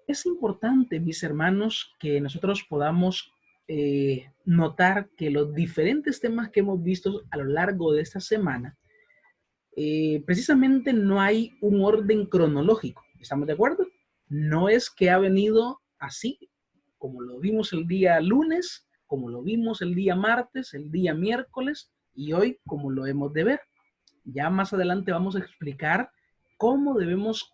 Es importante, mis hermanos, que nosotros podamos notar que los diferentes temas que hemos visto a lo largo de esta semana, precisamente no hay un orden cronológico. ¿Estamos de acuerdo? No es que ha venido así, como lo vimos el día lunes, como lo vimos el día martes, el día miércoles y hoy como lo hemos de ver. Ya más adelante vamos a explicar cómo debemos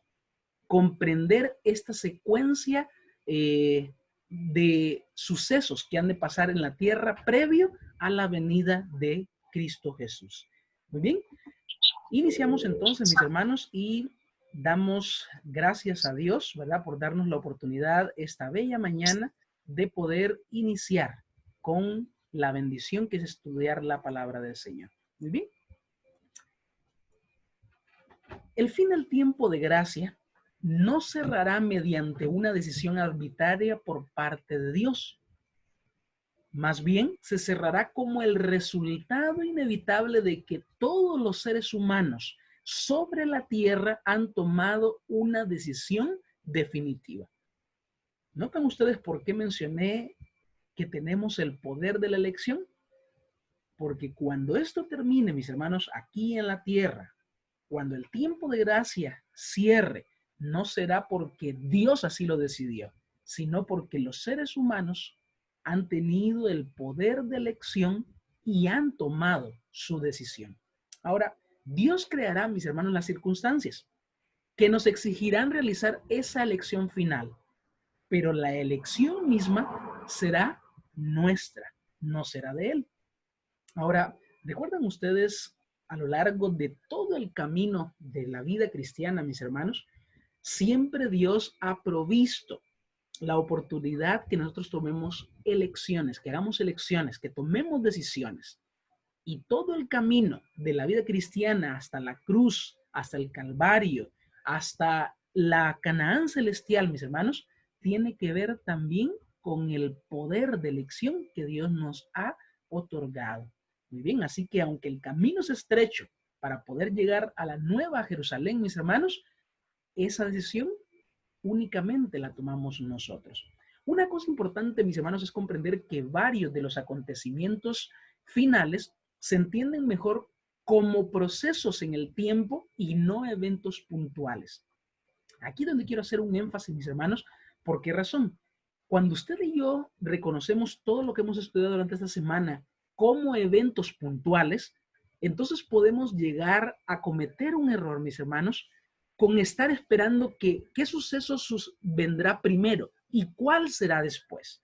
comprender esta secuencia de sucesos que han de pasar en la tierra previo a la venida de Cristo Jesús. Muy bien, iniciamos entonces, mis hermanos, y damos gracias a Dios, ¿verdad?, por darnos la oportunidad esta bella mañana de poder iniciar con la bendición que es estudiar la palabra del Señor. Muy bien. El fin del tiempo de gracia no cerrará mediante una decisión arbitraria por parte de Dios. Más bien, se cerrará como el resultado inevitable de que todos los seres humanos sobre la tierra han tomado una decisión definitiva. ¿Notan ustedes por qué mencioné que tenemos el poder de la elección? Porque cuando esto termine, mis hermanos, aquí en la tierra, cuando el tiempo de gracia cierre, no será porque Dios así lo decidió, sino porque los seres humanos han tenido el poder de elección y han tomado su decisión. Ahora, Dios creará, mis hermanos, las circunstancias que nos exigirán realizar esa elección final, pero la elección misma será nuestra, no será de Él. Ahora, ¿recuerdan ustedes a lo largo de todo el camino de la vida cristiana, mis hermanos? Siempre Dios ha provisto la oportunidad que nosotros tomemos elecciones, que hagamos elecciones, que tomemos decisiones. Y todo el camino de la vida cristiana hasta la cruz, hasta el Calvario, hasta la Canaán celestial, mis hermanos, tiene que ver también con el poder de elección que Dios nos ha otorgado. Muy bien, así que aunque el camino es estrecho para poder llegar a la nueva Jerusalén, mis hermanos, esa decisión únicamente la tomamos nosotros. Una cosa importante, mis hermanos, es comprender que varios de los acontecimientos finales se entienden mejor como procesos en el tiempo y no eventos puntuales. Aquí donde quiero hacer un énfasis, mis hermanos, ¿por qué razón? Cuando usted y yo reconocemos todo lo que hemos estudiado durante esta semana como eventos puntuales, entonces podemos llegar a cometer un error, mis hermanos, con estar esperando que qué suceso vendrá primero y cuál será después.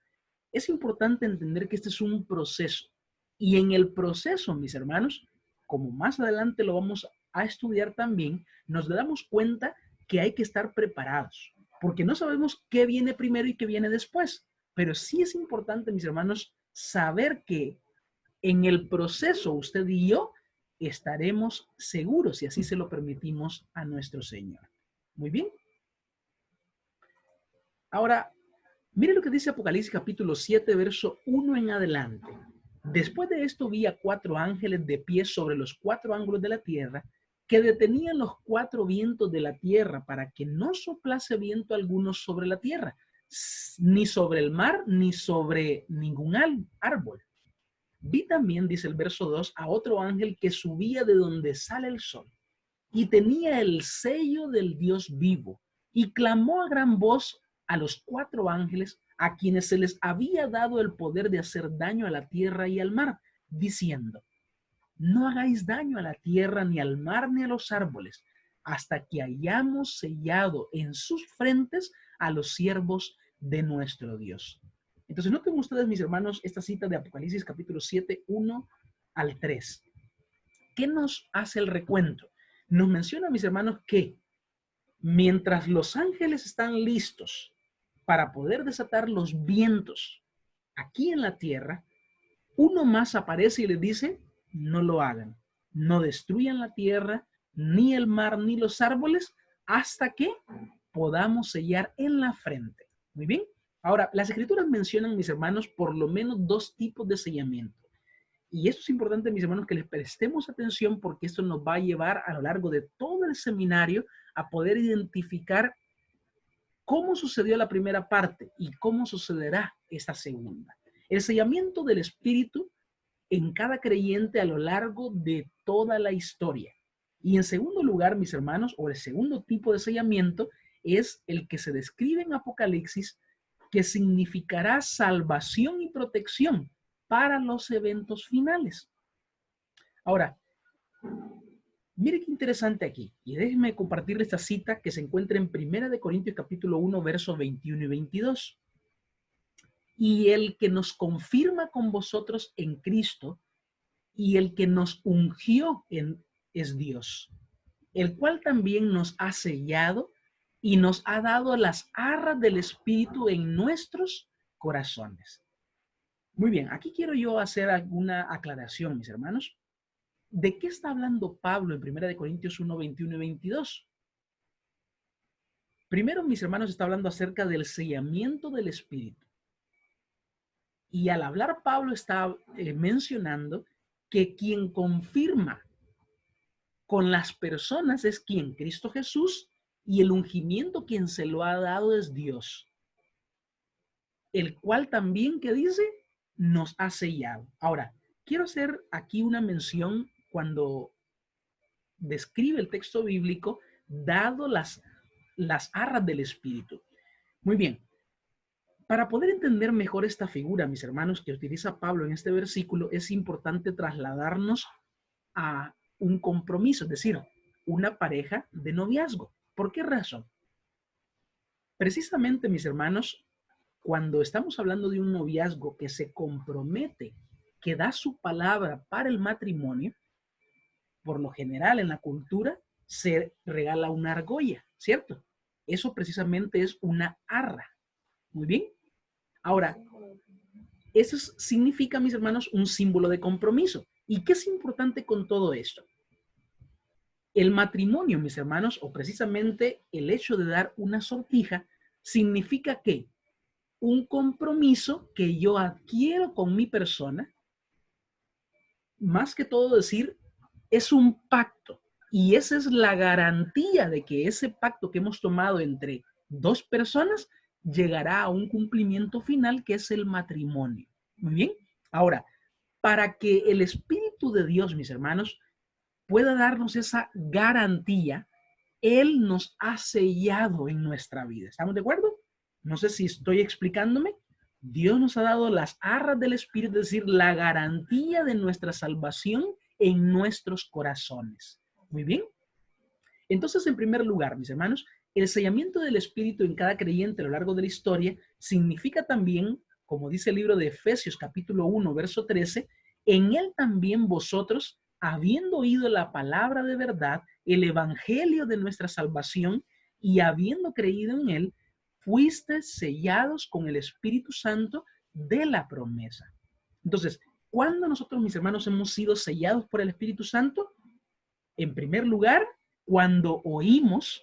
Es importante entender que este es un proceso y en el proceso, mis hermanos, como más adelante lo vamos a estudiar también, nos damos cuenta que hay que estar preparados, porque no sabemos qué viene primero y qué viene después, pero sí es importante, mis hermanos, saber que en el proceso usted y yo estaremos seguros si así se lo permitimos a nuestro Señor. Muy bien. Ahora, mire lo que dice Apocalipsis capítulo 7, verso 1 en adelante. Después de esto vi a 4 ángeles de pie sobre los 4 ángulos de la tierra, que detenían los 4 vientos de la tierra para que no soplase viento alguno sobre la tierra, ni sobre el mar, ni sobre ningún árbol. Vi también, dice el verso 2, a otro ángel que subía de donde sale el sol y tenía el sello del Dios vivo y clamó a gran voz a los 4 ángeles a quienes se les había dado el poder de hacer daño a la tierra y al mar, diciendo: no hagáis daño a la tierra, ni al mar, ni a los árboles, hasta que hayamos sellado en sus frentes a los siervos de nuestro Dios. Entonces, noten ustedes, mis hermanos, esta cita de Apocalipsis capítulo 7, 1 al 3. ¿Qué nos hace el recuento? Nos menciona, mis hermanos, que mientras los ángeles están listos para poder desatar los vientos aquí en la tierra, uno más aparece y les dice: no lo hagan, no destruyan la tierra, ni el mar, ni los árboles, hasta que podamos sellar en la frente. Muy bien. Ahora, las escrituras mencionan, mis hermanos, por lo menos 2 tipos de sellamiento. Y esto es importante, mis hermanos, que les prestemos atención, porque esto nos va a llevar a lo largo de todo el seminario a poder identificar ¿Cómo sucedió la primera parte y cómo sucederá esta segunda? El sellamiento del Espíritu en cada creyente a lo largo de toda la historia. Y en segundo lugar, mis hermanos, o el segundo tipo de sellamiento es el que se describe en Apocalipsis, que significará salvación y protección para los eventos finales. Ahora, mire qué interesante aquí, y déjenme compartir esta cita que se encuentra en 1 Corintios capítulo 1, versos 21 y 22. Y el que nos confirma con vosotros en Cristo y el que nos ungió es Dios, el cual también nos ha sellado y nos ha dado las arras del Espíritu en nuestros corazones. Muy bien, aquí quiero yo hacer alguna aclaración, mis hermanos. ¿De qué está hablando Pablo en 1 Corintios 1, 21 y 22? Primero, mis hermanos, está hablando acerca del sellamiento del Espíritu. Y al hablar, Pablo está mencionando que quien confirma con las personas es quien, Cristo Jesús, y el ungimiento quien se lo ha dado es Dios, el cual también, ¿qué dice? Nos ha sellado. Ahora, quiero hacer aquí una mención cuando describe el texto bíblico, dado las arras del Espíritu. Muy bien. Para poder entender mejor esta figura, mis hermanos, que utiliza Pablo en este versículo, es importante trasladarnos a un compromiso, es decir, una pareja de noviazgo. ¿Por qué razón? Precisamente, mis hermanos, cuando estamos hablando de un noviazgo que se compromete, que da su palabra para el matrimonio, por lo general en la cultura se regala una argolla, ¿cierto? Eso precisamente es una arra. Muy bien. Ahora, eso significa, mis hermanos, un símbolo de compromiso. ¿Y qué es importante con todo esto? El matrimonio, mis hermanos, o precisamente el hecho de dar una sortija, significa que un compromiso que yo adquiero con mi persona, más que todo decir, es un pacto. Y esa es la garantía de que ese pacto que hemos tomado entre dos personas llegará a un cumplimiento final, que es el matrimonio. Muy bien. Ahora, para que el Espíritu de Dios, mis hermanos, pueda darnos esa garantía, Él nos ha sellado en nuestra vida. ¿Estamos de acuerdo? No sé si estoy explicándome. Dios nos ha dado las arras del Espíritu, es decir, la garantía de nuestra salvación en nuestros corazones. Muy bien. Entonces, en primer lugar, mis hermanos, el sellamiento del Espíritu en cada creyente a lo largo de la historia significa también, como dice el libro de Efesios capítulo 1, verso 13, en él también vosotros, habiendo oído la palabra de verdad, el evangelio de nuestra salvación, y habiendo creído en él, fuisteis sellados con el Espíritu Santo de la promesa. Entonces, ¿cuándo nosotros, mis hermanos, hemos sido sellados por el Espíritu Santo? En primer lugar, cuando oímos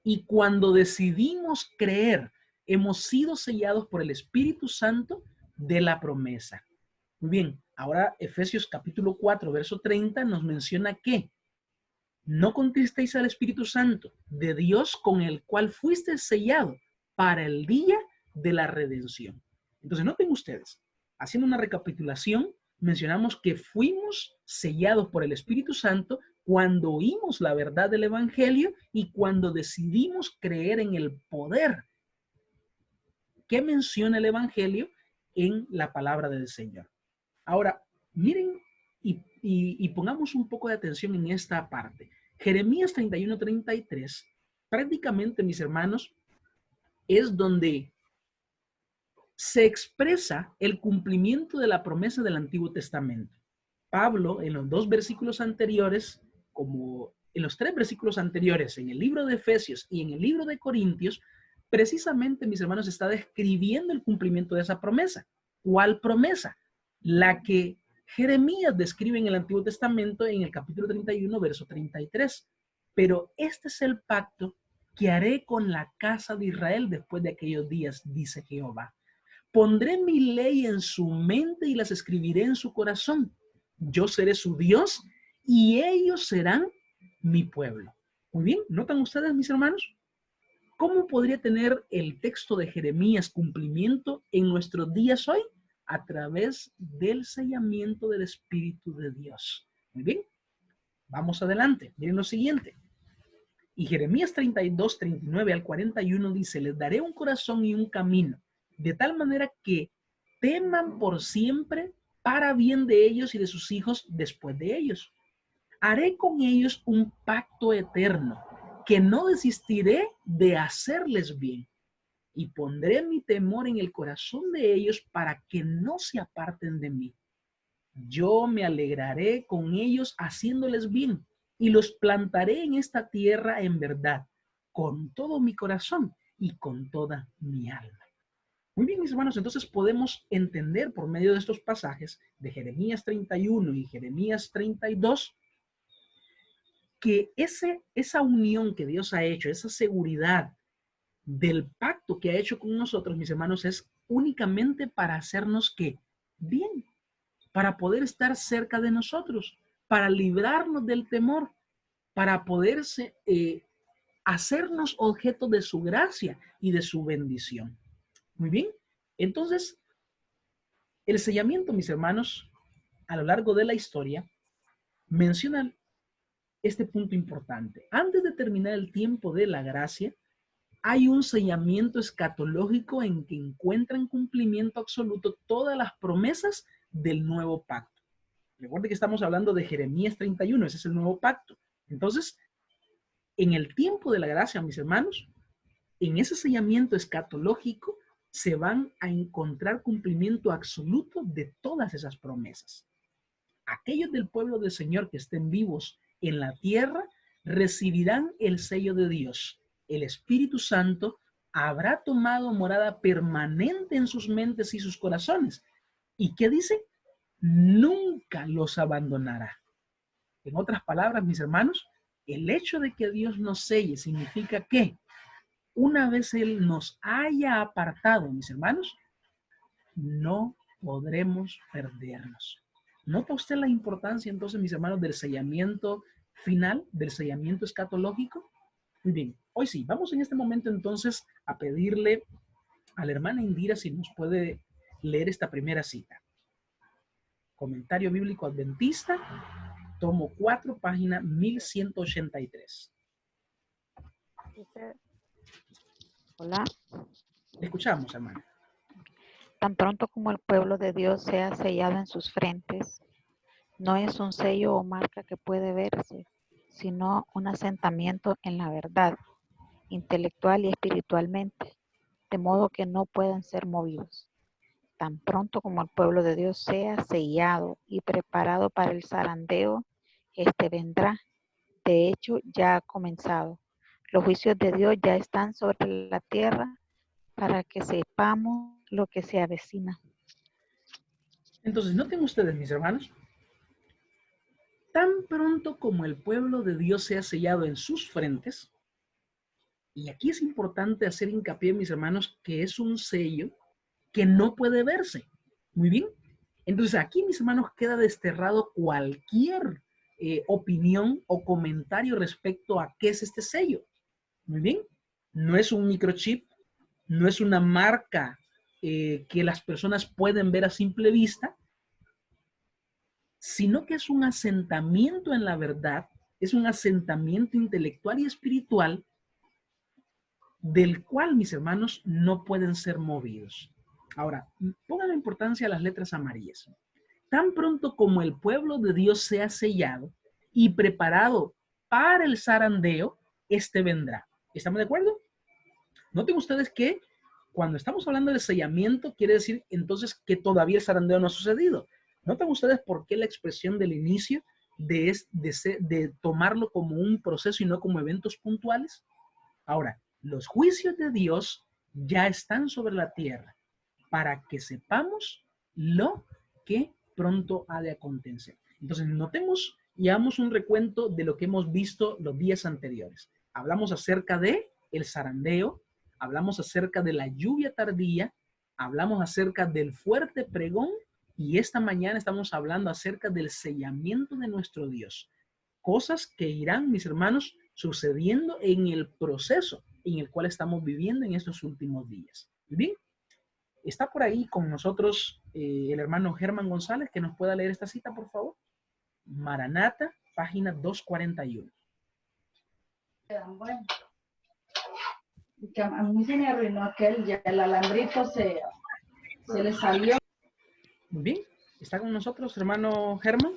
y cuando decidimos creer, hemos sido sellados por el Espíritu Santo de la promesa. Muy bien, ahora Efesios capítulo 4, verso 30 nos menciona que no contristéis al Espíritu Santo de Dios, con el cual fuiste sellado para el día de la redención. Entonces, noten ustedes, haciendo una recapitulación, mencionamos que fuimos sellados por el Espíritu Santo cuando oímos la verdad del Evangelio y cuando decidimos creer en el poder que menciona el Evangelio en la palabra del Señor. Ahora, miren y pongamos un poco de atención en esta parte. Jeremías 31:33, prácticamente, mis hermanos, es donde se expresa el cumplimiento de la promesa del Antiguo Testamento. Pablo, en los dos versículos anteriores, como en los tres versículos anteriores, en el libro de Efesios y en el libro de Corintios, precisamente, mis hermanos, está describiendo el cumplimiento de esa promesa. ¿Cuál promesa? La que Jeremías describe en el Antiguo Testamento en el capítulo 31, verso 33. Pero este es el pacto que haré con la casa de Israel después de aquellos días, dice Jehová. Pondré mi ley en su mente y las escribiré en su corazón. Yo seré su Dios y ellos serán mi pueblo. Muy bien, ¿notan ustedes, mis hermanos? ¿Cómo podría tener el texto de Jeremías cumplimiento en nuestros días hoy? A través del sellamiento del Espíritu de Dios. Muy bien, vamos adelante. Miren lo siguiente. Y Jeremías 32, 39 al 41 dice, les daré un corazón y un camino, de tal manera que teman por siempre para bien de ellos y de sus hijos después de ellos. Haré con ellos un pacto eterno, que no desistiré de hacerles bien, y pondré mi temor en el corazón de ellos para que no se aparten de mí. Yo me alegraré con ellos haciéndoles bien y los plantaré en esta tierra en verdad, con todo mi corazón y con toda mi alma. Muy bien, mis hermanos, entonces podemos entender por medio de estos pasajes de Jeremías 31 y Jeremías 32 que esa unión que Dios ha hecho, esa seguridad del pacto que ha hecho con nosotros, mis hermanos, es únicamente para hacernos que bien, para poder estar cerca de nosotros, para librarnos del temor, para poderse hacernos objeto de su gracia y de su bendición. Muy bien, entonces el sellamiento, mis hermanos, a lo largo de la historia, menciona este punto importante. Antes de terminar el tiempo de la gracia, hay un sellamiento escatológico en que encuentran cumplimiento absoluto todas las promesas del nuevo pacto. Recuerde que estamos hablando de Jeremías 31, ese es el nuevo pacto. Entonces, en el tiempo de la gracia, mis hermanos, en ese sellamiento escatológico se van a encontrar cumplimiento absoluto de todas esas promesas. Aquellos del pueblo del Señor que estén vivos en la tierra recibirán el sello de Dios. El Espíritu Santo habrá tomado morada permanente en sus mentes y sus corazones. ¿Y qué dice? Nunca los abandonará. En otras palabras, mis hermanos, el hecho de que Dios nos selle significa que una vez Él nos haya apartado, mis hermanos, no podremos perdernos. ¿Nota usted la importancia entonces, mis hermanos, del sellamiento final, del sellamiento escatológico? Muy bien, hoy sí, vamos en este momento entonces a pedirle a la hermana Indira si nos puede leer esta primera cita. Comentario Bíblico Adventista, tomo 4, página 1183. Dice, hola, Le escuchamos, hermana. tan pronto como el pueblo de Dios sea sellado en sus frentes, no es un sello o marca que puede verse, sino un asentamiento en la verdad, intelectual y espiritualmente, de modo que no pueden ser movidos. Tan pronto como el pueblo de Dios sea sellado y preparado para el zarandeo, este vendrá. De hecho, ya ha comenzado. Los juicios de Dios ya están sobre la tierra para que sepamos lo que se avecina. Entonces, noten ustedes, mis hermanos, tan pronto como el pueblo de Dios sea sellado en sus frentes, y aquí es importante hacer hincapié, mis hermanos, que es un sello que no puede verse. Muy bien. Entonces aquí, mis hermanos, queda desterrado cualquier opinión o comentario respecto a qué es este sello. Muy bien. No es un microchip, no es una marca que las personas pueden ver a simple vista, sino que es un asentamiento en la verdad, es un asentamiento intelectual y espiritual del cual, mis hermanos, no pueden ser movidos. Ahora, pongan la importancia a las letras amarillas. Tan pronto como el pueblo de Dios sea sellado y preparado para el zarandeo, este vendrá. ¿Estamos de acuerdo? Noten ustedes que cuando estamos hablando de sellamiento, quiere decir entonces que todavía el zarandeo no ha sucedido. ¿Notan ustedes por qué la expresión del inicio de tomarlo como un proceso y no como eventos puntuales? Ahora, los juicios de Dios ya están sobre la tierra para que sepamos lo que pronto ha de acontecer. Entonces, notemos y hagamos un recuento de lo que hemos visto los días anteriores. Hablamos acerca de el zarandeo, hablamos acerca de la lluvia tardía, hablamos acerca del fuerte pregón y esta mañana estamos hablando acerca del sellamiento de nuestro Dios. Cosas que irán, mis hermanos, sucediendo en el proceso en el cual estamos viviendo en estos últimos días. Bien, está por ahí con nosotros el hermano Germán González, que nos pueda leer esta cita, por favor. Maranata, página 241. Bueno, que a mí se me arruinó aquel, ya el alambrito se le salió. Muy bien, está con nosotros hermano Germán.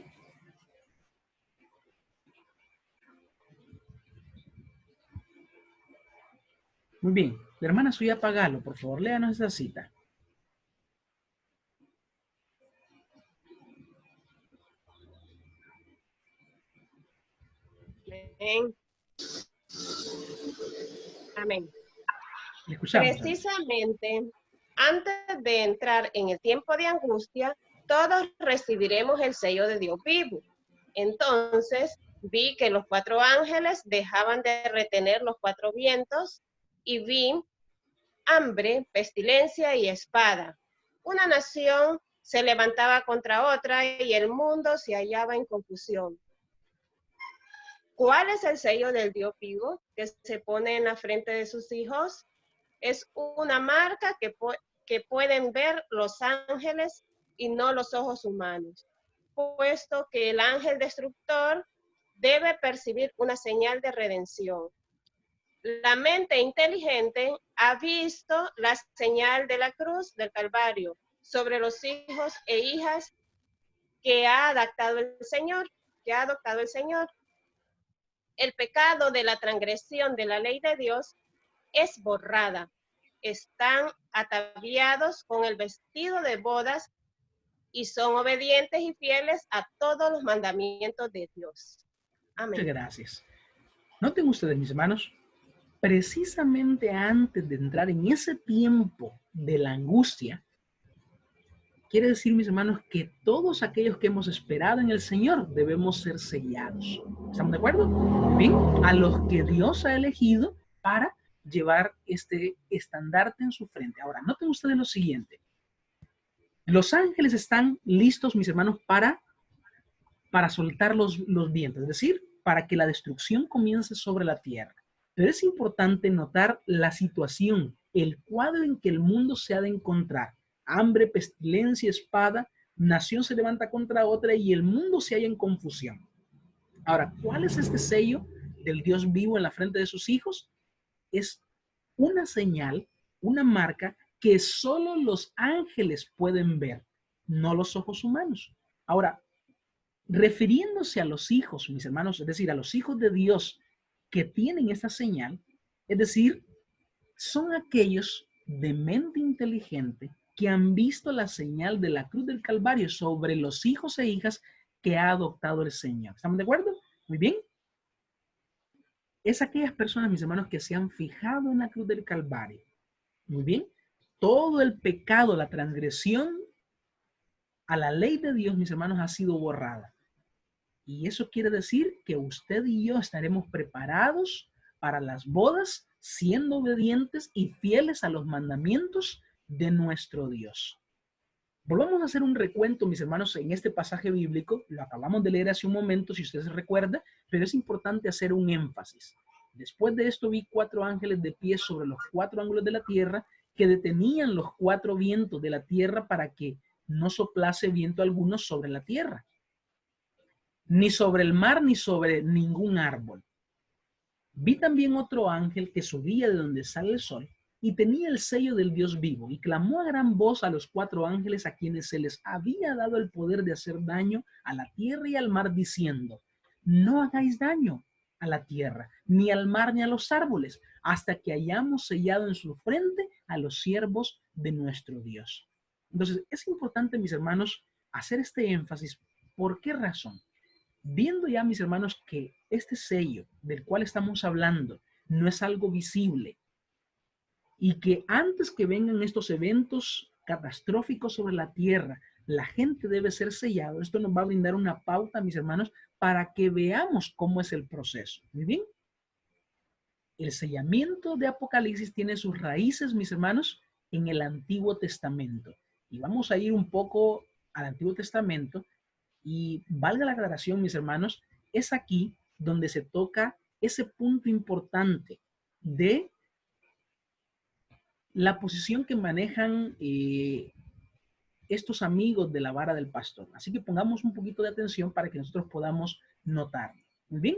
Muy bien, la hermana suya, apagalo, por favor, léanos esta cita. Amén. Amén. Le escuchamos. Precisamente, antes de entrar en el tiempo de angustia, todos recibiremos el sello de Dios vivo. Entonces, vi que los 4 ángeles dejaban de retener los 4 vientos y vi hambre, pestilencia y espada. Una nación se levantaba contra otra y el mundo se hallaba en confusión. ¿Cuál es el sello del Dios vivo que se pone en la frente de sus hijos? Es una marca que pueden ver los ángeles y no los ojos humanos, puesto que el ángel destructor debe percibir una señal de redención. La mente inteligente ha visto la señal de la cruz del Calvario sobre los hijos e hijas que ha adoptado el Señor, El pecado de la transgresión de la ley de Dios es borrada. Están ataviados con el vestido de bodas y son obedientes y fieles a todos los mandamientos de Dios. Amén. Muchas gracias. Noten ustedes, mis hermanos, precisamente antes de entrar en ese tiempo de la angustia, quiere decir, mis hermanos, que todos aquellos que hemos esperado en el Señor debemos ser sellados. ¿Estamos de acuerdo? Bien, a los que Dios ha elegido para llevar este estandarte en su frente. Ahora, noten ustedes lo siguiente. Los ángeles están listos, mis hermanos, para soltar los vientos, es decir, para que la destrucción comience sobre la tierra. Pero es importante notar la situación, el cuadro en que el mundo se ha de encontrar. Hambre, pestilencia, espada, nación se levanta contra otra y el mundo se halla en confusión. Ahora, ¿cuál es este sello del Dios vivo en la frente de sus hijos? Es una señal, una marca que solo los ángeles pueden ver, no los ojos humanos. Ahora, refiriéndose a los hijos, mis hermanos, es decir, a los hijos de Dios que tienen esta señal, es decir, son aquellos de mente inteligente que han visto la señal de la cruz del Calvario sobre los hijos e hijas que ha adoptado el Señor. ¿Estamos de acuerdo? Muy bien. Es aquellas personas, mis hermanos, que se han fijado en la cruz del Calvario. Muy bien. Todo el pecado, la transgresión a la ley de Dios, mis hermanos, ha sido borrada. Y eso quiere decir que usted y yo estaremos preparados para las bodas, siendo obedientes y fieles a los mandamientos de nuestro Dios. Volvamos a hacer un recuento, mis hermanos, en este pasaje bíblico. Lo acabamos de leer hace un momento, si usted se recuerda, pero es importante hacer un énfasis. Después de esto vi 4 ángeles de pie sobre los 4 ángulos de la tierra que detenían los 4 vientos de la tierra para que no soplase viento alguno sobre la tierra, ni sobre el mar, ni sobre ningún árbol. Vi también otro ángel que subía de donde sale el sol y tenía el sello del Dios vivo y clamó a gran voz a los 4 ángeles a quienes se les había dado el poder de hacer daño a la tierra y al mar, diciendo: no hagáis daño a la tierra, ni al mar, ni a los árboles, hasta que hayamos sellado en su frente a los siervos de nuestro Dios. Entonces, es importante, mis hermanos, hacer este énfasis. ¿Por qué razón? Viendo ya, mis hermanos, que este sello del cual estamos hablando no es algo visible y que antes que vengan estos eventos catastróficos sobre la tierra, la gente debe ser sellado. Esto nos va a brindar una pauta, mis hermanos, para que veamos cómo es el proceso. Muy bien. El sellamiento de Apocalipsis tiene sus raíces, mis hermanos, en el Antiguo Testamento. Y vamos a ir un poco al Antiguo Testamento. Y valga la aclaración, mis hermanos, es aquí donde se toca ese punto importante de la posición que manejan estos amigos de la vara del pastor. Así que pongamos un poquito de atención para que nosotros podamos notar. Muy bien.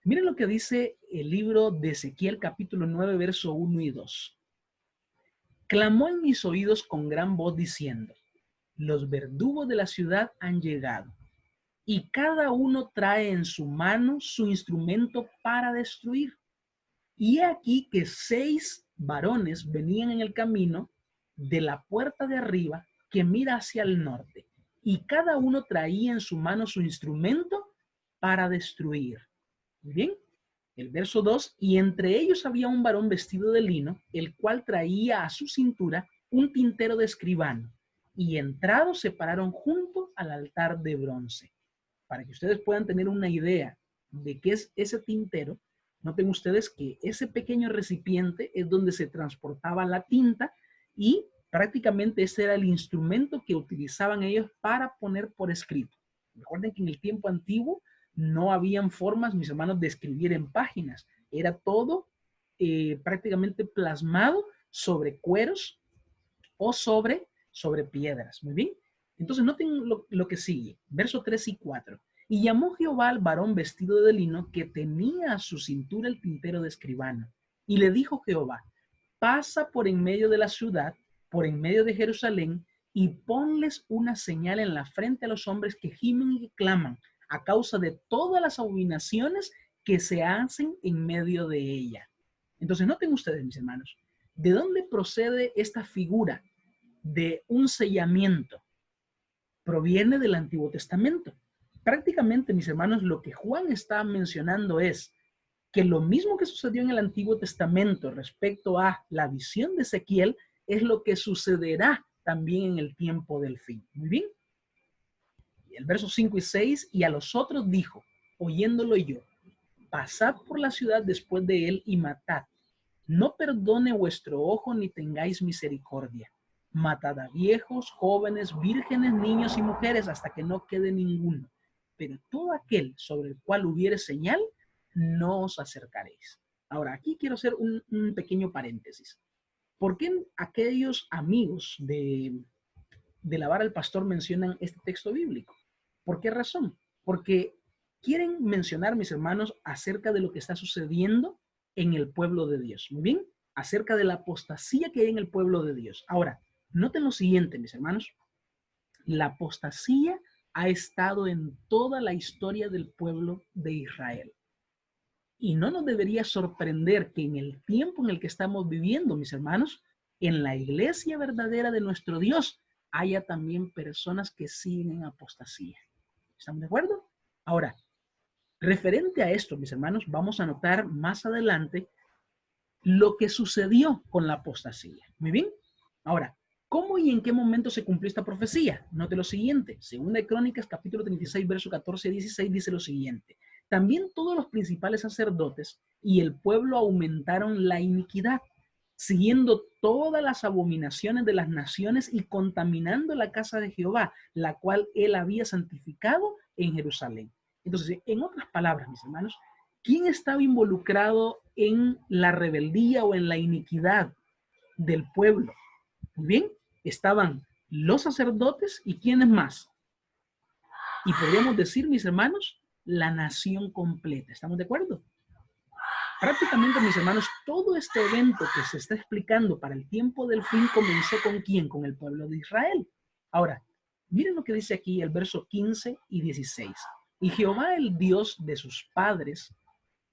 Miren lo que dice el libro de Ezequiel capítulo 9, verso 1 y 2. Clamó en mis oídos con gran voz diciendo, los verdugos de la ciudad han llegado, y cada uno trae en su mano su instrumento para destruir. Y he aquí que 6 varones venían en el camino de la puerta de arriba que mira hacia el norte, y cada uno traía en su mano su instrumento para destruir. Muy bien. El verso 2, y entre ellos había un varón vestido de lino, el cual traía a su cintura un tintero de escribano, y entrados se pararon junto al altar de bronce. Para que ustedes puedan tener una idea de qué es ese tintero, noten ustedes que ese pequeño recipiente es donde se transportaba la tinta y prácticamente ese era el instrumento que utilizaban ellos para poner por escrito. Recuerden que en el tiempo antiguo no habían formas, mis hermanos, de escribir en páginas. Era todo prácticamente plasmado sobre cueros o sobre piedras. Muy bien. Entonces noten lo que sigue. Verso 3 y 4. Y llamó Jehová al varón vestido de lino que tenía a su cintura el tintero de escribano. Y le dijo Jehová, pasa por en medio de la ciudad, por en medio de Jerusalén, y ponles una señal en la frente a los hombres que gimen y que claman, a causa de todas las abominaciones que se hacen en medio de ella. Entonces, noten ustedes, mis hermanos, ¿de dónde procede esta figura de un sellamiento? Proviene del Antiguo Testamento. Prácticamente, mis hermanos, lo que Juan está mencionando es que lo mismo que sucedió en el Antiguo Testamento respecto a la visión de Ezequiel es lo que sucederá también en el tiempo del fin. Muy bien. El verso 5 y 6, y a los otros dijo, oyéndolo yo, pasad por la ciudad después de él y matad. No perdone vuestro ojo ni tengáis misericordia. Matad a viejos, jóvenes, vírgenes, niños y mujeres hasta que no quede ninguno. Pero todo aquel sobre el cual hubiere señal, no os acercaréis. Ahora, aquí quiero hacer un pequeño paréntesis. ¿Por qué aquellos amigos de la vara del pastor mencionan este texto bíblico? ¿Por qué razón? Porque quieren mencionar, mis hermanos, acerca de lo que está sucediendo en el pueblo de Dios. Muy bien, acerca de la apostasía que hay en el pueblo de Dios. Ahora, noten lo siguiente, mis hermanos. La apostasía ha estado en toda la historia del pueblo de Israel. Y no nos debería sorprender que en el tiempo en el que estamos viviendo, mis hermanos, en la iglesia verdadera de nuestro Dios, haya también personas que siguen en apostasía. ¿Estamos de acuerdo? Ahora, referente a esto, mis hermanos, vamos a notar más adelante lo que sucedió con la apostasía. Muy bien. Ahora, ¿cómo y en qué momento se cumplió esta profecía? Note lo siguiente. Segunda de Crónicas, capítulo 36, verso 14 y 16, dice lo siguiente. También todos los principales sacerdotes y el pueblo aumentaron la iniquidad, siguiendo todas las abominaciones de las naciones y contaminando la casa de Jehová, la cual él había santificado en Jerusalén. Entonces, en otras palabras, mis hermanos, ¿quién estaba involucrado en la rebeldía o en la iniquidad del pueblo? Muy bien, estaban los sacerdotes y ¿quiénes más? Y podríamos decir, mis hermanos, la nación completa. ¿Estamos de acuerdo? Prácticamente, mis hermanos, todo este evento que se está explicando para el tiempo del fin comenzó ¿con quién? Con el pueblo de Israel. Ahora, miren lo que dice aquí el verso 15 y 16. Y Jehová, el Dios de sus padres,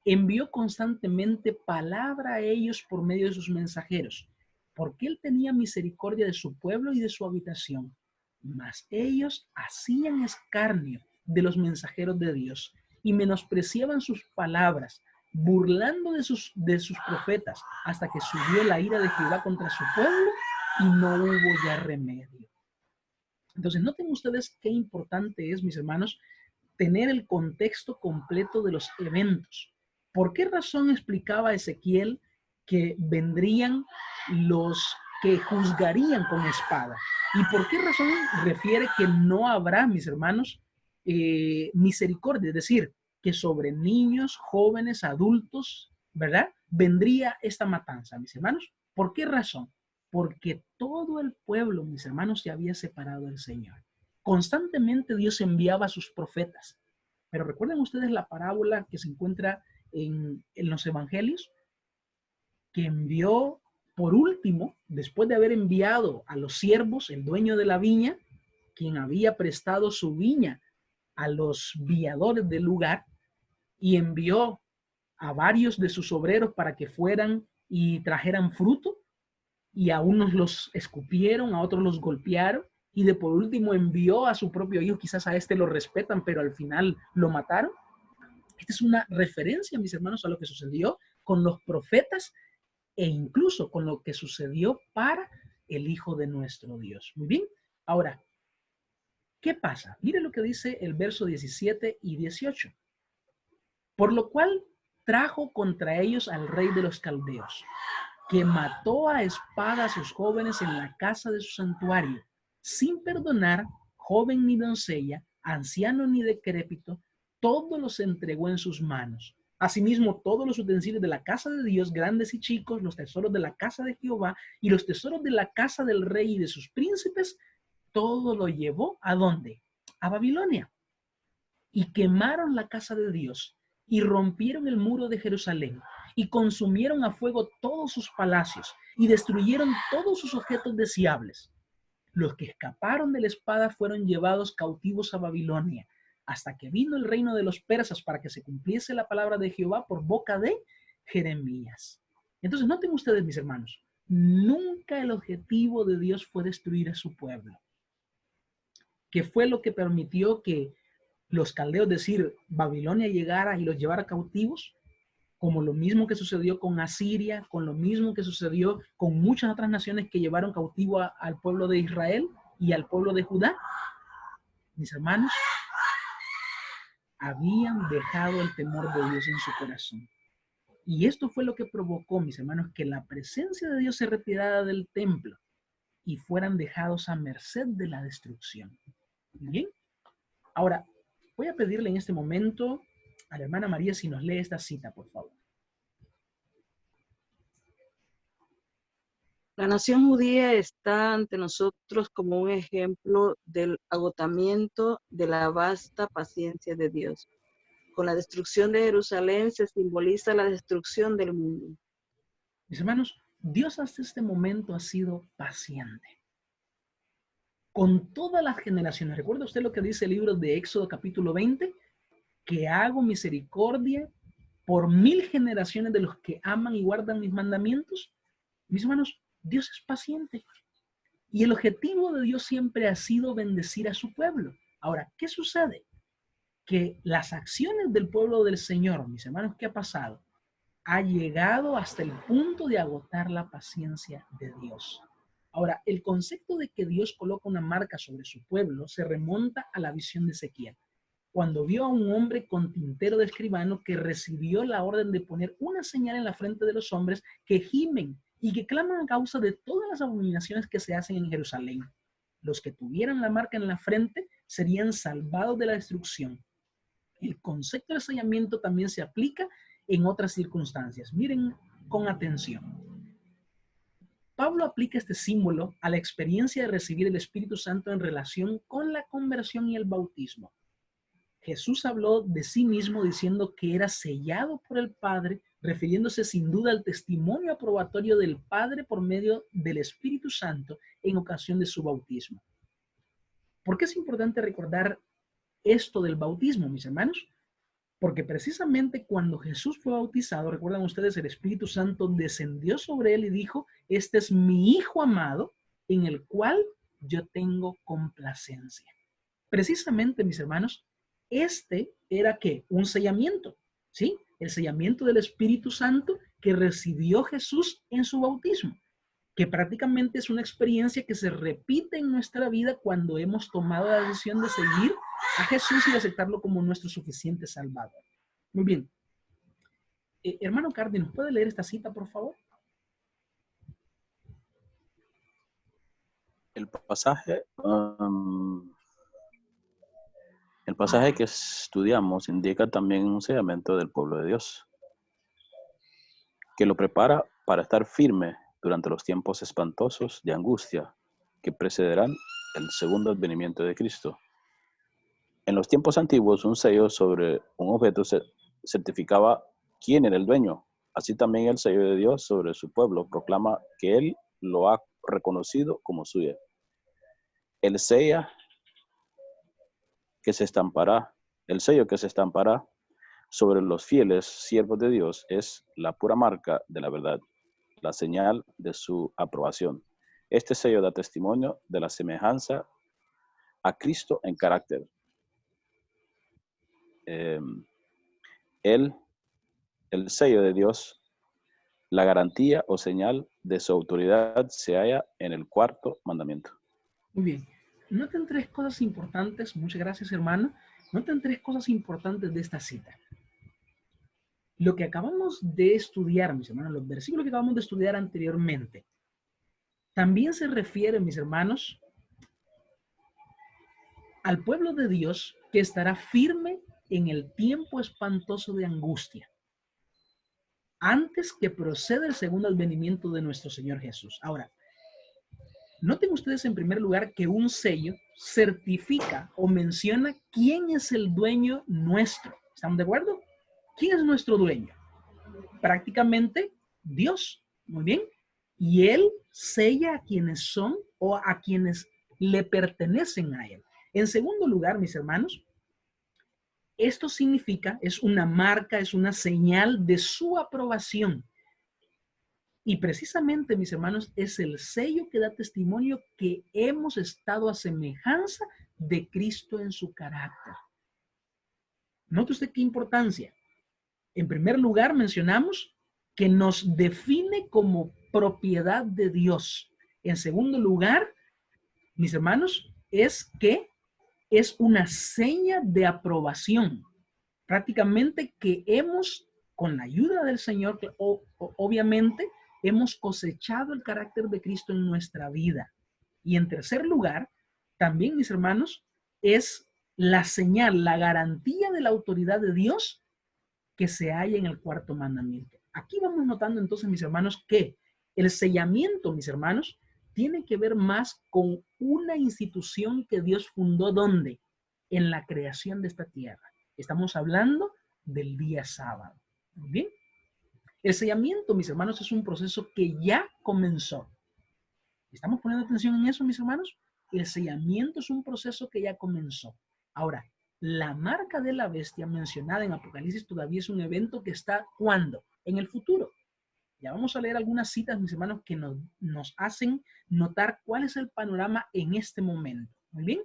envió constantemente palabra a ellos por medio de sus mensajeros, porque él tenía misericordia de su pueblo y de su habitación. Mas ellos hacían escarnio de los mensajeros de Dios y menospreciaban sus palabras, burlando de sus profetas, hasta que subió la ira de Jehová contra su pueblo y no hubo ya remedio. Entonces, noten ustedes qué importante es, mis hermanos, tener el contexto completo de los eventos. ¿Por qué razón explicaba Ezequiel que vendrían los que juzgarían con espada? ¿Y por qué razón refiere que no habrá, mis hermanos, misericordia? Es decir, que sobre niños, jóvenes, adultos, ¿verdad? Vendría esta matanza, mis hermanos. ¿Por qué razón? Porque todo el pueblo, mis hermanos, se había separado del Señor. Constantemente Dios enviaba a sus profetas. Pero recuerden ustedes la parábola que se encuentra en los evangelios, que envió por último, después de haber enviado a los siervos, el dueño de la viña, quien había prestado su viña a los viadores del lugar, y envió a varios de sus obreros para que fueran y trajeran fruto, y a unos los escupieron, a otros los golpearon, y de por último envió a su propio hijo. Quizás a este lo respetan, pero al final lo mataron. Esta es una referencia, mis hermanos, a lo que sucedió con los profetas e incluso con lo que sucedió para el Hijo de nuestro Dios. Muy bien. Ahora, ¿qué pasa? Mire lo que dice el verso 17 y 18. Por lo cual trajo contra ellos al rey de los caldeos, que mató a espada a sus jóvenes en la casa de su santuario, sin perdonar joven ni doncella, anciano ni decrépito, todo los entregó en sus manos. Asimismo, todos los utensilios de la casa de Dios, grandes y chicos, los tesoros de la casa de Jehová y los tesoros de la casa del rey y de sus príncipes, todo lo llevó ¿a dónde? A Babilonia. Y quemaron la casa de Dios y rompieron el muro de Jerusalén y consumieron a fuego todos sus palacios y destruyeron todos sus objetos deseables. Los que escaparon de la espada fueron llevados cautivos a Babilonia, hasta que vino el reino de los persas para que se cumpliese la palabra de Jehová por boca de Jeremías. Entonces, noten ustedes, mis hermanos, nunca el objetivo de Dios fue destruir a su pueblo. ¿Qué fue lo que permitió que los caldeos, decir, Babilonia llegara y los llevara cautivos? Como lo mismo que sucedió con Asiria, con lo mismo que sucedió con muchas otras naciones que llevaron cautivo al pueblo de Israel y al pueblo de Judá. Mis hermanos, habían dejado el temor de Dios en su corazón. Y esto fue lo que provocó, mis hermanos, que la presencia de Dios se retirara del templo y fueran dejados a merced de la destrucción. Bien, ahora voy a pedirle en este momento a la hermana María si nos lee esta cita, por favor. La nación judía está ante nosotros como un ejemplo del agotamiento de la vasta paciencia de Dios. Con la destrucción de Jerusalén se simboliza la destrucción del mundo. Mis hermanos, Dios hasta este momento ha sido paciente con todas las generaciones. ¿Recuerda usted lo que dice el libro de Éxodo capítulo 20? Que hago misericordia por 1000 generaciones de los que aman y guardan mis mandamientos. Mis hermanos, Dios es paciente. Y el objetivo de Dios siempre ha sido bendecir a su pueblo. Ahora, ¿qué sucede? Que las acciones del pueblo del Señor, mis hermanos, ¿qué ha pasado? Ha llegado hasta el punto de agotar la paciencia de Dios. Ahora, el concepto de que Dios coloca una marca sobre su pueblo se remonta a la visión de Ezequiel, cuando vio a un hombre con tintero de escribano que recibió la orden de poner una señal en la frente de los hombres que gimen y que claman a causa de todas las abominaciones que se hacen en Jerusalén. Los que tuvieran la marca en la frente serían salvados de la destrucción. El concepto de sellamiento también se aplica en otras circunstancias. Miren con atención. Pablo aplica este símbolo a la experiencia de recibir el Espíritu Santo en relación con la conversión y el bautismo. Jesús habló de sí mismo diciendo que era sellado por el Padre, refiriéndose sin duda al testimonio aprobatorio del Padre por medio del Espíritu Santo en ocasión de su bautismo. ¿Por qué es importante recordar esto del bautismo, mis hermanos? Porque precisamente cuando Jesús fue bautizado, recuerdan ustedes, el Espíritu Santo descendió sobre él y dijo, este es mi Hijo amado, en el cual yo tengo complacencia. Precisamente, mis hermanos, este era ¿qué? Un sellamiento, ¿sí? El sellamiento del Espíritu Santo que recibió Jesús en su bautismo, que prácticamente es una experiencia que se repite en nuestra vida cuando hemos tomado la decisión de seguir a Jesús y de aceptarlo como nuestro suficiente Salvador. Muy bien. Hermano Cardi, ¿nos puede leer esta cita, por favor? El pasaje El pasaje que estudiamos indica también un sellamiento del pueblo de Dios, que lo prepara para estar firme durante los tiempos espantosos de angustia que precederán el segundo advenimiento de Cristo. En los tiempos antiguos, un sello sobre un objeto certificaba quién era el dueño. Así también el sello de Dios sobre su pueblo proclama que Él lo ha reconocido como suyo. El sello que se estampará sobre los fieles siervos de Dios es la pura marca de la verdad, la señal de su aprobación. Este sello da testimonio de la semejanza a Cristo en carácter. El sello de Dios, la garantía o señal de su autoridad, se halla en el cuarto mandamiento. Muy bien. Noten tres cosas importantes. Muchas gracias, hermano. Noten tres cosas importantes de esta cita. Lo que acabamos de estudiar, mis hermanos, los versículos que acabamos de estudiar anteriormente, también se refiere, mis hermanos, al pueblo de Dios que estará firme en el tiempo espantoso de angustia, antes que proceda el segundo advenimiento de nuestro Señor Jesús. Ahora, noten ustedes en primer lugar que un sello certifica o menciona quién es el dueño nuestro. ¿Estamos de acuerdo? ¿Quién es nuestro dueño? Prácticamente Dios. Muy bien. Y Él sella a quienes son o a quienes le pertenecen a Él. En segundo lugar, mis hermanos, esto significa, es una marca, es una señal de su aprobación. Y precisamente, mis hermanos, es el sello que da testimonio que hemos estado a semejanza de Cristo en su carácter. Note usted qué importancia. En primer lugar, mencionamos que nos define como propiedad de Dios. En segundo lugar, mis hermanos, es que es una seña de aprobación. Prácticamente que hemos, con la ayuda del Señor, obviamente, hemos cosechado el carácter de Cristo en nuestra vida. Y en tercer lugar, también, mis hermanos, es la señal, la garantía de la autoridad de Dios que se halla en el cuarto mandamiento. Aquí vamos notando entonces, mis hermanos, que el sellamiento, mis hermanos, tiene que ver más con una institución que Dios fundó, ¿dónde? En la creación de esta tierra. Estamos hablando del día sábado. Muy bien. El sellamiento, mis hermanos, es un proceso que ya comenzó. ¿Estamos poniendo atención en eso, mis hermanos? El sellamiento es un proceso que ya comenzó. Ahora, la marca de la bestia mencionada en Apocalipsis todavía es un evento que está, ¿cuándo? En el futuro. Ya vamos a leer algunas citas, mis hermanos, que nos hacen notar cuál es el panorama en este momento. Muy bien.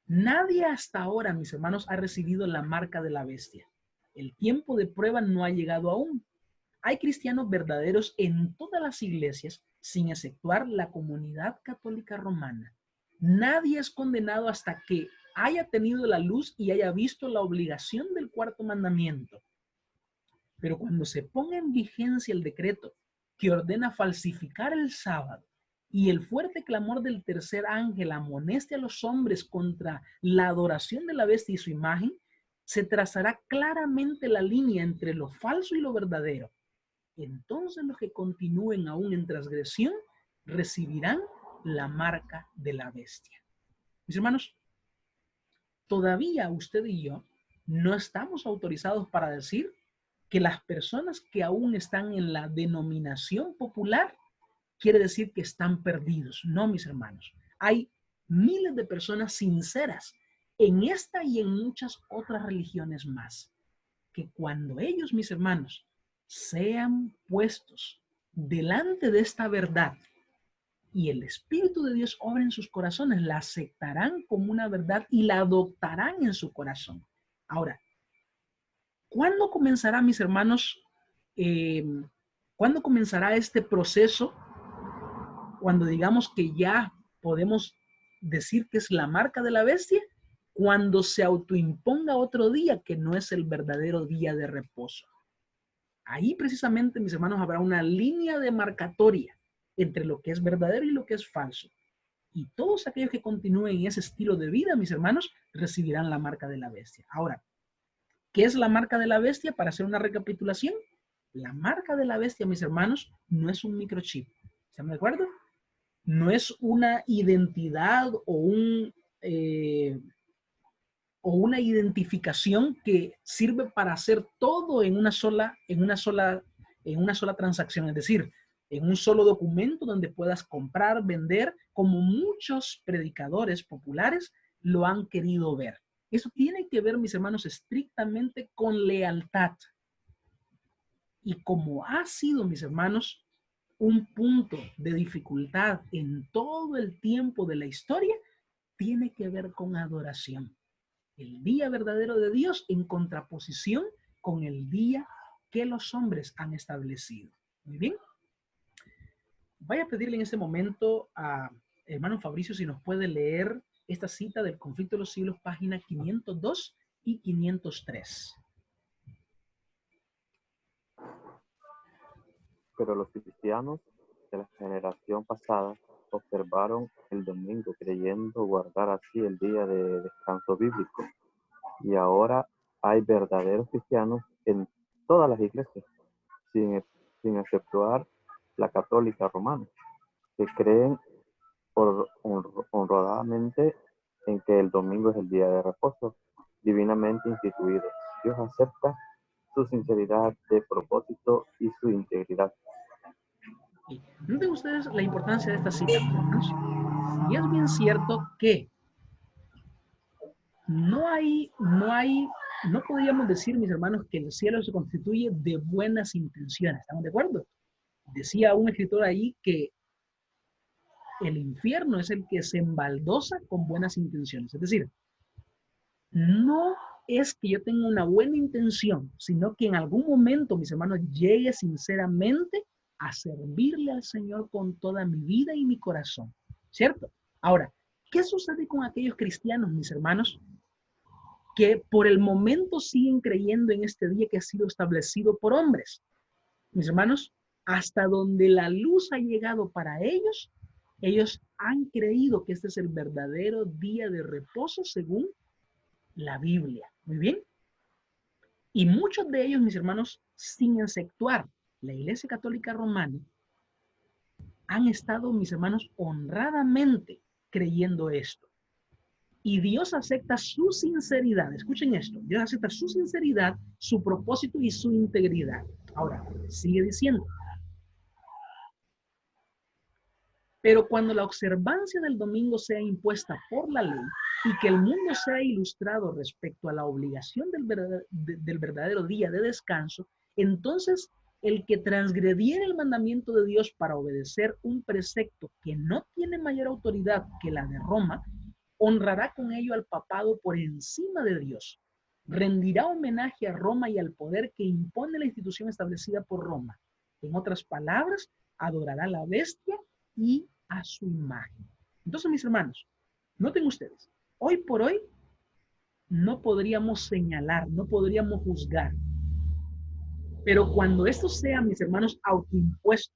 Nadie hasta ahora, mis hermanos, ha recibido la marca de la bestia. El tiempo de prueba no ha llegado aún. Hay cristianos verdaderos en todas las iglesias, sin exceptuar la comunidad católica romana. Nadie es condenado hasta que haya tenido la luz y haya visto la obligación del cuarto mandamiento. Pero cuando se ponga en vigencia el decreto que ordena falsificar el sábado y el fuerte clamor del tercer ángel amoneste a los hombres contra la adoración de la bestia y su imagen, se trazará claramente la línea entre lo falso y lo verdadero. Entonces los que continúen aún en transgresión recibirán la marca de la bestia. Mis hermanos, todavía usted y yo no estamos autorizados para decir que las personas que aún están en la denominación popular quiere decir que están perdidos. No, mis hermanos. Hay miles de personas sinceras en esta y en muchas otras religiones más, que cuando ellos, mis hermanos, sean puestos delante de esta verdad y el Espíritu de Dios obra en sus corazones, la aceptarán como una verdad y la adoptarán en su corazón. Ahora, ¿cuándo comenzará, mis hermanos? ¿Cuándo comenzará este proceso? Cuando digamos que ya podemos decir que es la marca de la bestia, cuando se autoimponga otro día que no es el verdadero día de reposo. Ahí precisamente, mis hermanos, habrá una línea demarcatoria entre lo que es verdadero y lo que es falso. Y todos aquellos que continúen en ese estilo de vida, mis hermanos, recibirán la marca de la bestia. Ahora, ¿qué es la marca de la bestia? Para hacer una recapitulación, la marca de la bestia, mis hermanos, no es un microchip. ¿Están de acuerdo? No es una identidad o una identificación que sirve para hacer todo en una sola transacción, es decir, en un solo documento donde puedas comprar, vender, como muchos predicadores populares lo han querido ver. Eso tiene que ver, mis hermanos, estrictamente con lealtad. Y como ha sido, mis hermanos, un punto de dificultad en todo el tiempo de la historia, tiene que ver con adoración. El día verdadero de Dios en contraposición con el día que los hombres han establecido. Muy bien. Voy a pedirle en este momento a hermano Fabricio si nos puede leer esta cita del Conflicto de los Siglos, página 502 y 503. Pero los cristianos de la generación pasada observaron el domingo creyendo guardar así el día de descanso bíblico. Y ahora hay verdaderos cristianos en todas las iglesias, sin exceptuar la católica romana, que creen honradamente en que el domingo es el día de reposo divinamente instituido. Dios acepta su sinceridad de propósito y su integridad. Noten ustedes la importancia de esta cita, hermanos. Y es bien cierto que no podríamos decir, mis hermanos, que el cielo se constituye de buenas intenciones. ¿Estamos de acuerdo? Decía un escritor ahí que el infierno es el que se embaldosa con buenas intenciones. Es decir, no es que yo tenga una buena intención, sino que en algún momento, mis hermanos, llegue sinceramente a servirle al Señor con toda mi vida y mi corazón. ¿Cierto? Ahora, ¿qué sucede con aquellos cristianos, mis hermanos, que por el momento siguen creyendo en este día que ha sido establecido por hombres? Mis hermanos, hasta donde la luz ha llegado para ellos, ellos han creído que este es el verdadero día de reposo según la Biblia. Muy bien. Y muchos de ellos, mis hermanos, sin exceptuar la Iglesia Católica Romana, han estado, mis hermanos, honradamente creyendo esto. Y Dios acepta su sinceridad. Escuchen esto. Dios acepta su sinceridad, su propósito y su integridad. Ahora, sigue diciendo. Pero cuando la observancia del domingo sea impuesta por la ley y que el mundo sea ilustrado respecto a la obligación del verdadero día de descanso, entonces el que transgrediera el mandamiento de Dios para obedecer un precepto que no tiene mayor autoridad que la de Roma, honrará con ello al papado por encima de Dios. Rendirá homenaje a Roma y al poder que impone la institución establecida por Roma. En otras palabras, adorará a la bestia y a su imagen. Entonces, mis hermanos, noten ustedes, hoy por hoy no podríamos señalar, no podríamos juzgar, pero cuando esto sea, mis hermanos, autoimpuesto,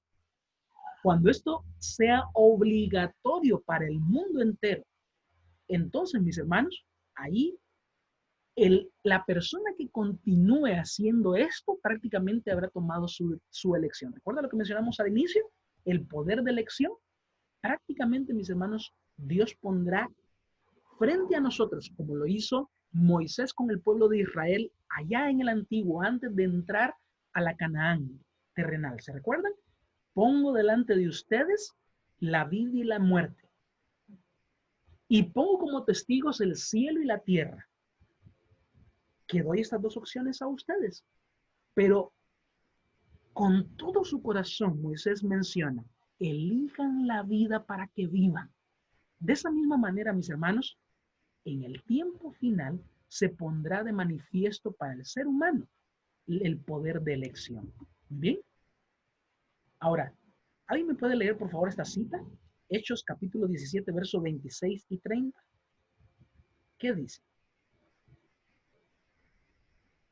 cuando esto sea obligatorio para el mundo entero, entonces, mis hermanos, ahí la persona que continúe haciendo esto prácticamente habrá tomado su elección. ¿Recuerda lo que mencionamos al inicio? El poder de elección. Prácticamente, mis hermanos, Dios pondrá frente a nosotros, como lo hizo Moisés con el pueblo de Israel allá en el antiguo, antes de entrar a la Canaán terrenal. ¿Se recuerdan? Pongo delante de ustedes la vida y la muerte. Y pongo como testigos el cielo y la tierra. Que doy estas dos opciones a ustedes. Pero con todo su corazón, Moisés menciona, elijan la vida para que vivan. De esa misma manera, mis hermanos, en el tiempo final se pondrá de manifiesto para el ser humano el poder de elección. ¿Bien? Ahora, ¿alguien me puede leer, por favor, esta cita? Hechos capítulo 17, versos 26 y 30. ¿Qué dice?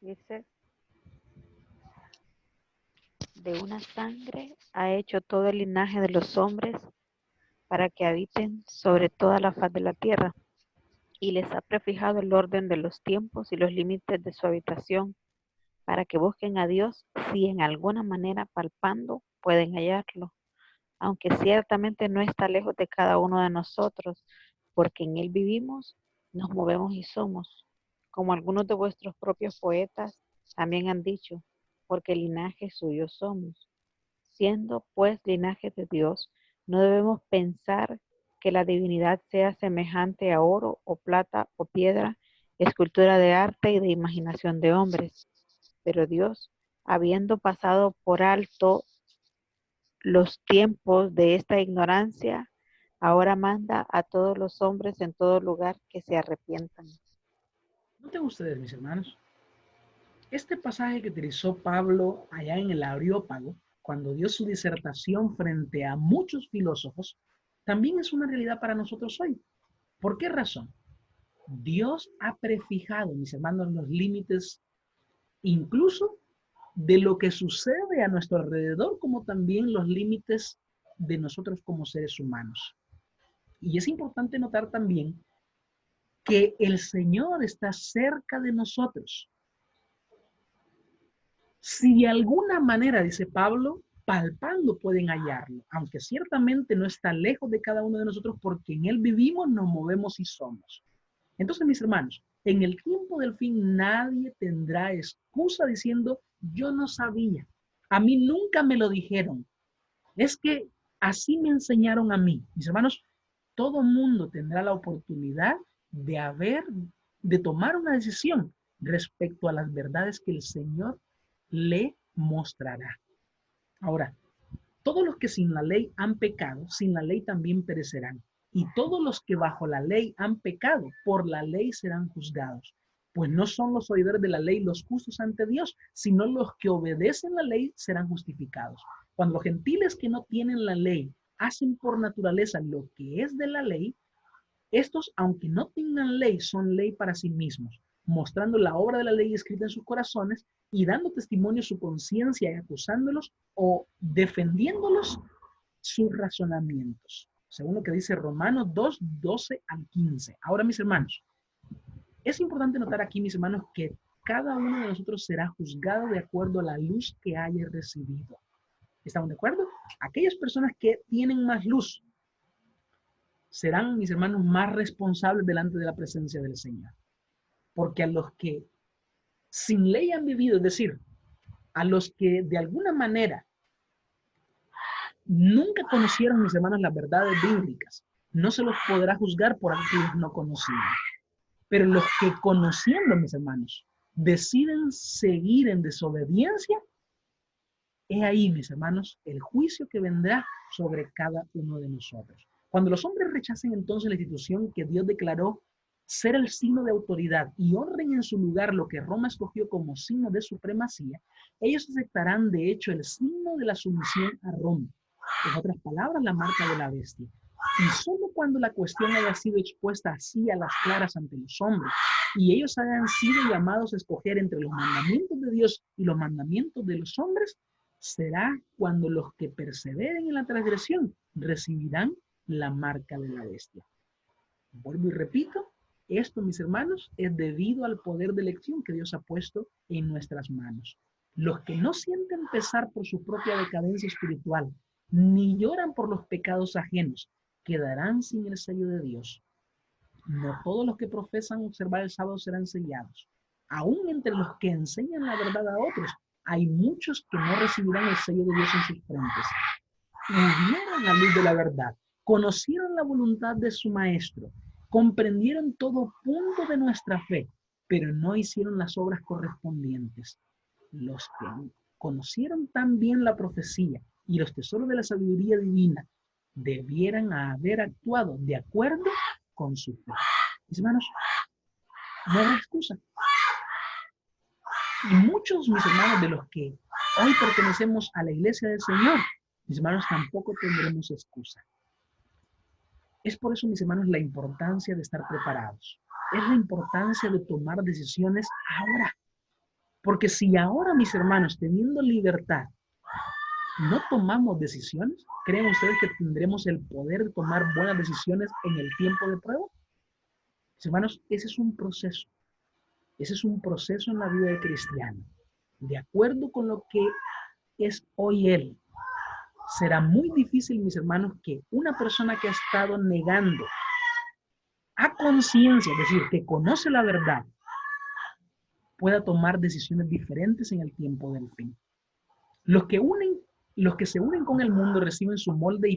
Dice, de una sangre ha hecho todo el linaje de los hombres para que habiten sobre toda la faz de la tierra, y les ha prefijado el orden de los tiempos y los límites de su habitación, para que busquen a Dios si en alguna manera palpando pueden hallarlo, aunque ciertamente no está lejos de cada uno de nosotros, porque en Él vivimos, nos movemos y somos, como algunos de vuestros propios poetas también han dicho, porque linaje suyo somos. Siendo pues linaje de Dios, no debemos pensar que la divinidad sea semejante a oro o plata o piedra, escultura de arte y de imaginación de hombres. Pero Dios, habiendo pasado por alto los tiempos de esta ignorancia, ahora manda a todos los hombres en todo lugar que se arrepientan. Noten ustedes, mis hermanos, este pasaje que utilizó Pablo allá en el Areópago, cuando dio su disertación frente a muchos filósofos, también es una realidad para nosotros hoy. ¿Por qué razón? Dios ha prefijado, mis hermanos, los límites incluso de lo que sucede a nuestro alrededor, como también los límites de nosotros como seres humanos. Y es importante notar también que el Señor está cerca de nosotros. Si de alguna manera, dice Pablo, palpando pueden hallarlo, aunque ciertamente no está lejos de cada uno de nosotros, porque en Él vivimos, nos movemos y somos. Entonces, mis hermanos, en el tiempo del fin nadie tendrá excusa diciendo, yo no sabía, a mí nunca me lo dijeron, es que así me enseñaron a mí. Mis hermanos, todo mundo tendrá la oportunidad de tomar una decisión respecto a las verdades que el Señor le mostrará. Ahora, todos los que sin la ley han pecado, sin la ley también perecerán. Y todos los que bajo la ley han pecado, por la ley serán juzgados. Pues no son los oidores de la ley los justos ante Dios, sino los que obedecen la ley serán justificados. Cuando los gentiles que no tienen la ley hacen por naturaleza lo que es de la ley, estos, aunque no tengan ley, son ley para sí mismos, mostrando la obra de la ley escrita en sus corazones y dando testimonio a su conciencia y acusándolos o defendiéndolos sus razonamientos. Según lo que dice Romanos 2, 12 al 15. Ahora, mis hermanos, es importante notar aquí, mis hermanos, que cada uno de nosotros será juzgado de acuerdo a la luz que haya recibido. ¿Estamos de acuerdo? Aquellas personas que tienen más luz serán, mis hermanos, más responsables delante de la presencia del Señor. Porque a los que sin ley han vivido, es decir, a los que de alguna manera nunca conocieron, mis hermanos, las verdades bíblicas, no se los podrá juzgar por algo que ellos no conocían. Pero los que conociendo, mis hermanos, deciden seguir en desobediencia, es ahí, mis hermanos, el juicio que vendrá sobre cada uno de nosotros. Cuando los hombres rechacen entonces la institución que Dios declaró ser el signo de autoridad y honren en su lugar lo que Roma escogió como signo de supremacía, ellos aceptarán de hecho el signo de la sumisión a Roma. En otras palabras, la marca de la bestia. Y solo cuando la cuestión haya sido expuesta así a las claras ante los hombres y ellos hayan sido llamados a escoger entre los mandamientos de Dios y los mandamientos de los hombres, será cuando los que perseveren en la transgresión recibirán la marca de la bestia. Vuelvo y repito, esto, mis hermanos, es debido al poder de elección que Dios ha puesto en nuestras manos. Los que no sienten pesar por su propia decadencia espiritual, ni lloran por los pecados ajenos, quedarán sin el sello de Dios. No todos los que profesan observar el sábado serán sellados. Aún entre los que enseñan la verdad a otros, hay muchos que no recibirán el sello de Dios en sus frentes. Vivieron la luz de la verdad, conocieron la voluntad de su maestro, comprendieron todo punto de nuestra fe, pero no hicieron las obras correspondientes. Los que conocieron tan bien la profecía y los tesoros de la sabiduría divina, debieran haber actuado de acuerdo con su fe. Mis hermanos, no habrá excusa. Y muchos, mis hermanos, de los que hoy pertenecemos a la iglesia del Señor, mis hermanos, tampoco tendremos excusa. Es por eso, mis hermanos, la importancia de estar preparados. Es la importancia de tomar decisiones ahora. Porque si ahora, mis hermanos, teniendo libertad, no tomamos decisiones, ¿creen ustedes que tendremos el poder de tomar buenas decisiones en el tiempo de prueba? Mis hermanos, ese es un proceso. Ese es un proceso en la vida del cristiano. De acuerdo con lo que es hoy él, será muy difícil, mis hermanos, que una persona que ha estado negando a conciencia, es decir, que conoce la verdad, pueda tomar decisiones diferentes en el tiempo del fin. Los que se unen con el mundo reciben su molde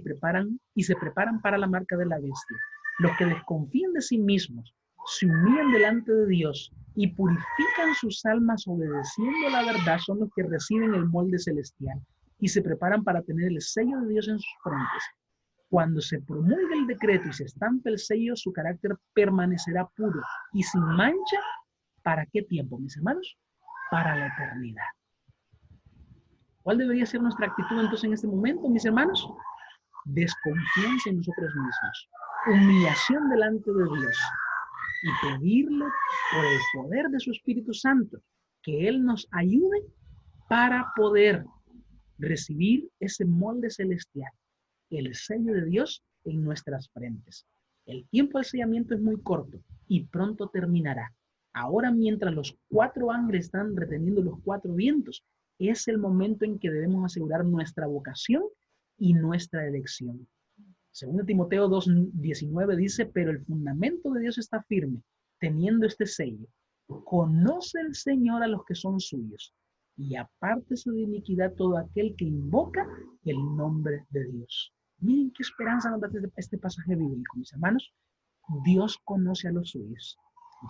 y se preparan para la marca de la bestia. Los que desconfían de sí mismos, se humillan delante de Dios y purifican sus almas obedeciendo la verdad son los que reciben el molde celestial y se preparan para tener el sello de Dios en sus frentes. Cuando se promulgue el decreto y se estampe el sello, su carácter permanecerá puro y sin mancha. ¿Para qué tiempo, mis hermanos? Para la eternidad. ¿Cuál debería ser nuestra actitud entonces en este momento, mis hermanos? Desconfianza en nosotros mismos, humillación delante de Dios y pedirle por el poder de su Espíritu Santo que Él nos ayude para poder recibir ese molde celestial, el sello de Dios en nuestras frentes. El tiempo del sellamiento es muy corto y pronto terminará. Ahora, mientras los 4 ángeles están reteniendo los 4 vientos, es el momento en que debemos asegurar nuestra vocación y nuestra elección. Según Timoteo 2:19 dice, pero el fundamento de Dios está firme, teniendo este sello. Conoce el Señor a los que son suyos, y apártese de iniquidad todo aquel que invoca el nombre de Dios. Miren qué esperanza nos da este pasaje bíblico, mis hermanos. Dios conoce a los suyos.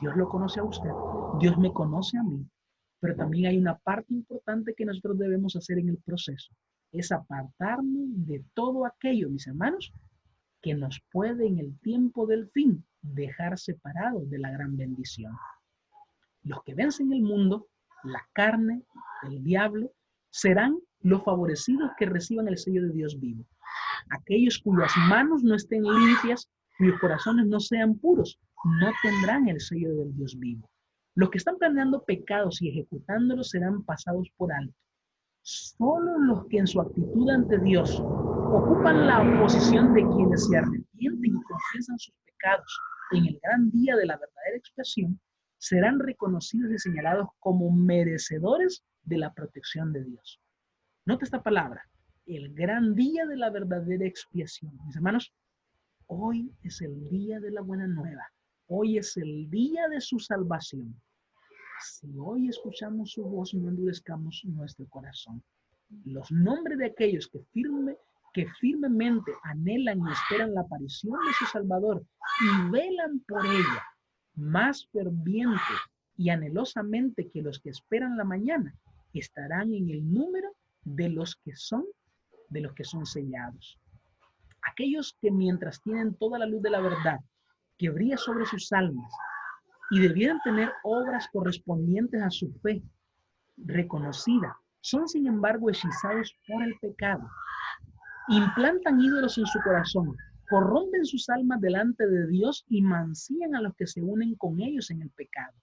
Dios lo conoce a usted. Dios me conoce a mí. Pero también hay una parte importante que nosotros debemos hacer en el proceso. Es apartarnos de todo aquello, mis hermanos, que nos puede en el tiempo del fin dejar separados de la gran bendición. Los que vencen el mundo, la carne, el diablo, serán los favorecidos que reciban el sello de Dios vivo. Aquellos cuyas manos no estén limpias, cuyos corazones no sean puros, no tendrán el sello del Dios vivo. Los que están planeando pecados y ejecutándolos serán pasados por alto. Solo los que en su actitud ante Dios ocupan la posición de quienes se arrepienten y confiesan sus pecados en el gran día de la verdadera expiación, serán reconocidos y señalados como merecedores de la protección de Dios. Nota esta palabra, el gran día de la verdadera expiación. Mis hermanos, hoy es el día de la buena nueva. Hoy es el día de su salvación. Si hoy escuchamos su voz, no endurezcamos nuestro corazón. Los nombres de aquellos que firmemente anhelan y esperan la aparición de su Salvador y velan por ella más ferviente y anhelosamente que los que esperan la mañana, estarán en el número de los que son sellados. Aquellos que mientras tienen toda la luz de la verdad que brilla sobre sus almas y debieran tener obras correspondientes a su fe reconocida, son sin embargo hechizados por el pecado, implantan ídolos en su corazón, corrompen sus almas delante de Dios y mancillan a los que se unen con ellos en el pecado.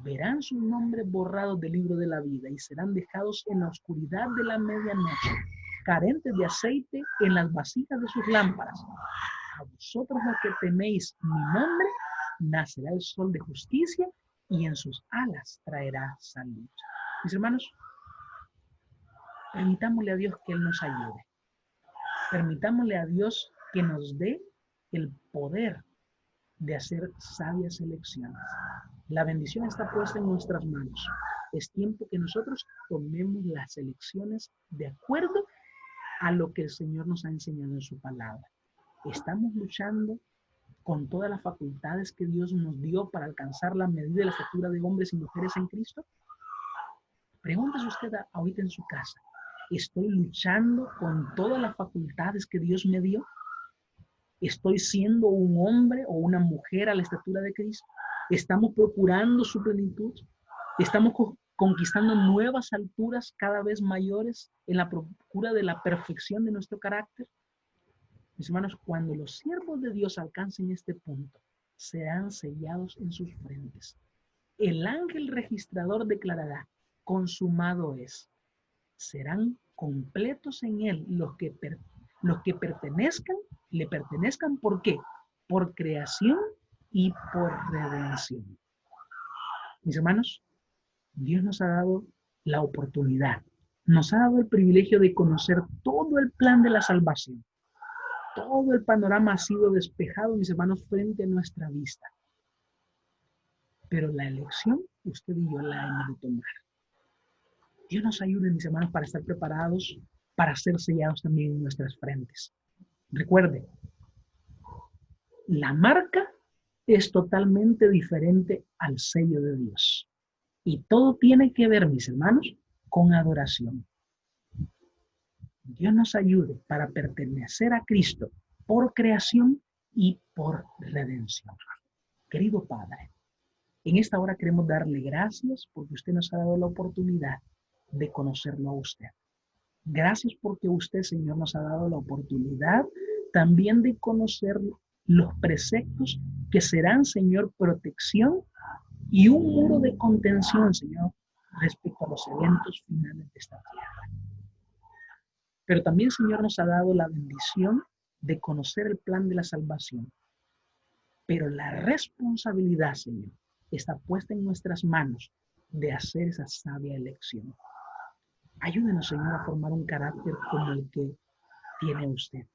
Verán sus nombres borrados del libro de la vida y serán dejados en la oscuridad de la medianoche, carentes de aceite en las vasijas de sus lámparas. A vosotros los que teméis mi nombre, nacerá el sol de justicia y en sus alas traerá salud. Mis hermanos, permitámosle a Dios que Él nos ayude. Permitámosle a Dios que nos dé el poder de hacer sabias elecciones. La bendición está puesta en nuestras manos. Es tiempo que nosotros tomemos las elecciones de acuerdo a lo que el Señor nos ha enseñado en su palabra. Estamos luchando con todas las facultades que Dios nos dio para alcanzar la medida de la estatura de hombres y mujeres en Cristo. Pregúntese usted ahorita en su casa, ¿estoy luchando con todas las facultades que Dios me dio? ¿Estoy siendo un hombre o una mujer a la estatura de Cristo? ¿Estamos procurando su plenitud? ¿Estamos conquistando nuevas alturas cada vez mayores en la procura de la perfección de nuestro carácter? Mis hermanos, cuando los siervos de Dios alcancen este punto, serán sellados en sus frentes. El ángel registrador declarará, consumado es. serán completos en Él los que le pertenezcan, ¿por qué? Por creación y por redención. Mis hermanos, Dios nos ha dado la oportunidad, nos ha dado el privilegio de conocer todo el plan de la salvación. Todo el panorama ha sido despejado, mis hermanos, frente a nuestra vista. Pero la elección, usted y yo la hemos de tomar. Dios nos ayude, mis hermanos, para estar preparados, para ser sellados también en nuestras frentes. Recuerde, la marca es totalmente diferente al sello de Dios. Y todo tiene que ver, mis hermanos, con adoración. Dios nos ayude para pertenecer a Cristo por creación y por redención. Querido Padre, en esta hora queremos darle gracias porque usted nos ha dado la oportunidad de conocerlo a usted. Gracias porque usted, Señor, nos ha dado la oportunidad también de conocer los preceptos que serán, Señor, protección y un muro de contención, Señor, respecto a los eventos finales de esta tierra. Pero también, Señor, nos ha dado la bendición de conocer el plan de la salvación. Pero la responsabilidad, Señor, está puesta en nuestras manos de hacer esa sabia elección. Ayúdenos, Señor, a formar un carácter como el que tiene usted.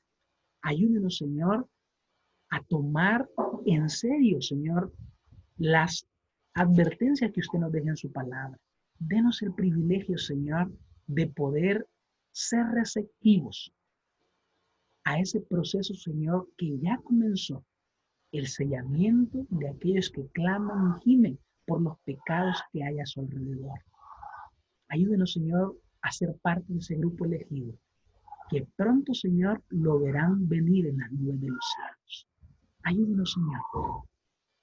Ayúdenos, Señor, a tomar en serio, Señor, las advertencias que usted nos deja en su palabra. Denos el privilegio, Señor, de poder ser receptivos a ese proceso, Señor, que ya comenzó, el sellamiento de aquellos que claman y gimen por los pecados que hay a su alrededor. Ayúdenos, Señor, a ser parte de ese grupo elegido, que pronto, Señor, lo verán venir en las nubes de los cielos. Ayúdenos, Señor.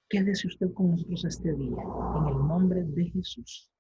Quédese usted con nosotros este día, en el nombre de Jesús.